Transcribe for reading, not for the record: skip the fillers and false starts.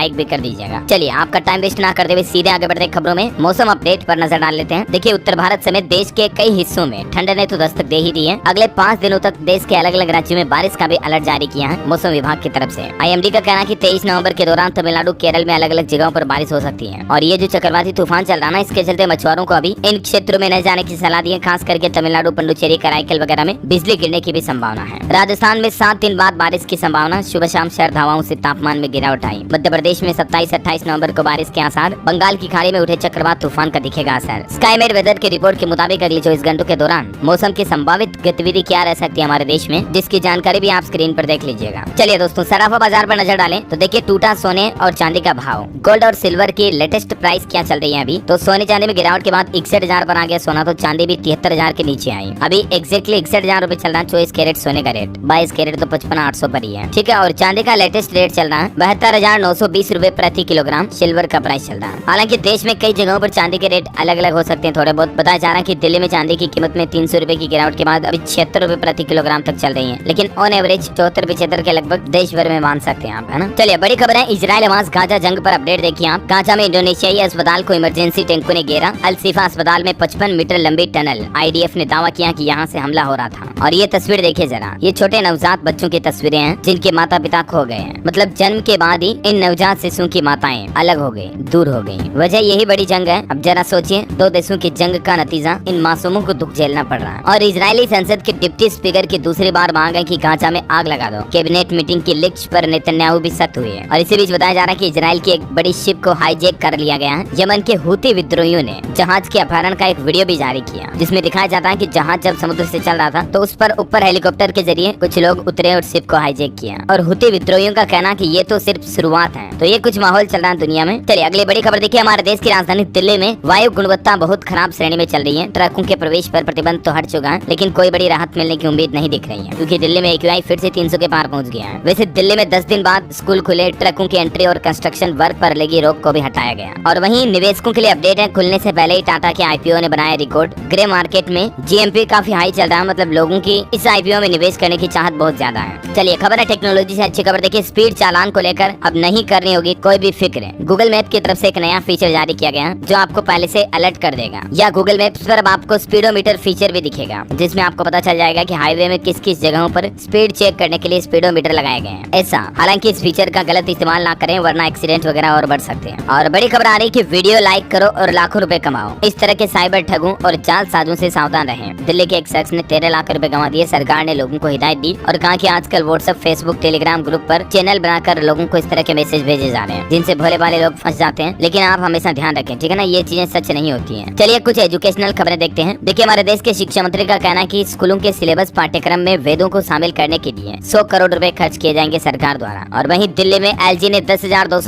Like भी कर दीजिएगा। चलिए आपका टाइम वेस्ट ना करते हुए सीधे आगे बढ़ते खबरों में मौसम अपडेट पर नजर डाल लेते हैं। देखिए उत्तर भारत समेत देश के कई हिस्सों में ठंड ने तो दस्तक दे ही दी है। अगले 5 दिनों तक देश के अलग अलग राज्यों में बारिश का भी अलर्ट जारी किया है मौसम विभाग की तरफ से। IMD का कहना है कि 23 नवंबर के दौरान तमिलनाडु केरल में अलग अलग जगहों पर बारिश हो सकती है। और ये जो चक्रवाती तूफान चल रहा है इसके चलते मछुआरों को अभी इन क्षेत्रों में न जाने की सलाह दी है। खास करके तमिलनाडु, पुडुचेरी, कराईकल वगैरह में बिजली गिरने की भी संभावना है। राजस्थान में 7 दिन बाद बारिश की संभावना। सुबह शाम सर्द हवाओं से तापमान में गिरावट आई। मध्य प्रदेश में 27-28 नवंबर को बारिश के आसार। बंगाल की खाड़ी में उठे चक्रवात तूफान का दिखेगा असर। स्काईमेट वेदर की रिपोर्ट के मुताबिक अगले 24 घंटों के दौरान मौसम की संभावित गतिविधि क्या रह सकती है हमारे देश में, जिसकी जानकारी भी आप स्क्रीन पर देख लीजिएगा। चलिए दोस्तों सराफा बाजार पर नजर डालें तो देखिए टूटा सोने और चांदी का भाव। गोल्ड और सिल्वर की लेटेस्ट प्राइस क्या चल रही है अभी। तो सोने चांदी में गिरावट के बाद 61,000 पर आ गया सोना, तो चांदी भी 73,000 के नीचे आई। अभी एक्जैक्टली 61,000 रुपए चल रहा है 24 कैरेट सोने का रेट। 22 कैरेट तो 55,800 पर ही है, ठीक है। और चांदी का लेटेस्ट रेट चल रहा है 72,920 रुपए प्रति किलोग्राम। सिल्वर का प्राइस चल रहा है। हालांकि देश में कई जगहों पर चांदी के रेट अलग अलग हो सकते हैं थोड़े बहुत। बताया जा रहा है कि दिल्ली में चांदी की कीमत में 300 रुपए की गिरावट के बाद अभी 76 रुपए प्रति किलोग्राम तक चल रही है, लेकिन ऑन एवरेज 74-75 के लगभग देश भर में मान सकते हैं आप, है ना। चलिए बड़ी खबर है इजराइल हमास गाजा जंग पर अपडेट देखिए आप। गाजा में इंडोनेशियाई अस्पताल को इमरजेंसी टैंकों ने घेरा। अल शिफा अस्पताल में 55 मीटर लंबी टनल। IDF ने दावा किया कि यहाँ से हमला हो रहा था। और ये तस्वीर देखिए जरा, ये छोटे नवजात बच्चों की तस्वीरें हैं जिनके माता पिता खो गए हैं। मतलब जन्म के बाद ही इन नवजात शिशुओं की माताएं अलग हो गई, दूर हो गई। वजह यही बड़ी जंग है। अब जरा सोचिए, 2 देशों की जंग का नतीजा इन मासूमों को दुख झेलना पड़ रहा है। और इजरायली संसद के डिप्टी स्पीकर की दूसरी बार मांग है कि गाजा में आग लगा दो। कैबिनेट मीटिंग की लिस्ट पर नेतन्याहू भी सख्त हुए हैं। और इसी बीच बताया जा रहा है कि इजराइल की एक बड़ी शिप को हाईजैक कर लिया गया है। यमन के हूती विद्रोहियों ने जहाज के अपहरण का एक वीडियो भी जारी किया, जिसमें दिखाया जाता है कि जहाज जब समुद्र से चल रहा था तो उस पर ऊपर हेलीकॉप्टर के जरिए कुछ लोग उतरे और शिप को हाईजैक किया। और हूती विद्रोहियों का कहना कि ये तो सिर्फ शुरुआत है। तो ये कुछ माहौल चल रहा है दुनिया में। चलिए अगली बड़ी खबर देखिए। हमारे देश की राजधानी दिल्ली में वायु गुणवत्ता बहुत खराब श्रेणी में चल रही है। ट्रकों के प्रवेश पर प्रतिबंध तो हट चुका है, लेकिन कोई बड़ी राहत मिलने की उम्मीद नहीं दिख रही है, क्योंकि दिल्ली में AQI फिर से 300 के पार पहुंच गया है। वैसे दिल्ली में 10 दिन बाद स्कूल खुले, ट्रकों की एंट्री और कंस्ट्रक्शन वर्क पर लगी रोक को भी हटाया गया। और वहीं निवेशकों के लिए अपडेट है, खुलने से पहले ही टाटा के IPO ने बनाया रिकॉर्ड। ग्रे मार्केट में GMP काफी हाई चल रहा है। मतलब लोगों की इस IPO में निवेश करने की चाहत बहुत ज्यादा है। चलिए खबर है टेक्नोलॉजी से अच्छी खबर देखिए। स्पीड चालान को लेकर अब नहीं करनी होगी कोई भी फिक्र। गूगल मैप की तरफ से एक नया फीचर जारी किया गया जो आपको पहले से अलर्ट कर देगा। या गूगल मैप्स पर अब आपको स्पीडोमीटर फीचर भी दिखेगा, जिसमें आपको पता चल जाएगा कि हाईवे में किस किस जगहों पर स्पीड चेक करने के लिए स्पीडोमीटर लगाए गए हैं। ऐसा हालांकि इस फीचर का गलत इस्तेमाल ना करें, वरना एक्सीडेंट वगैरह और बढ़ सकते हैं। और बड़ी खबर आ रही कि वीडियो लाइक करो और लाखों रुपए कमाओ। इस तरह के साइबर ठगों और जालसाजों से सावधान रहें। दिल्ली के एक शख्स ने 13 लाख रुपए कमा दिए। सरकार ने लोगों को हिदायत दी और कहा कि आजकल व्हाट्सएप, फेसबुक, टेलीग्राम ग्रुप पर चैनल बनाकर लोगों को इस तरह के मैसेज भेजे जा रहे हैं, जिनसे भोले भाले लोग फंस जाते हैं। लेकिन आप हमेशा ध्यान रखें, ठीक है ना, ये चीजें सच नहीं होती हैं। चलिए कुछ एजुकेशनल खबरें देखते हैं। देखिए हमारे देश के शिक्षा मंत्री का कहना है कि स्कूलों के सिलेबस पाठ्यक्रम में वेदों को शामिल करने के लिए 100 करोड़ रुपए खर्च किए जाएंगे सरकार द्वारा। और वहीं दिल्ली में LG ने 10,200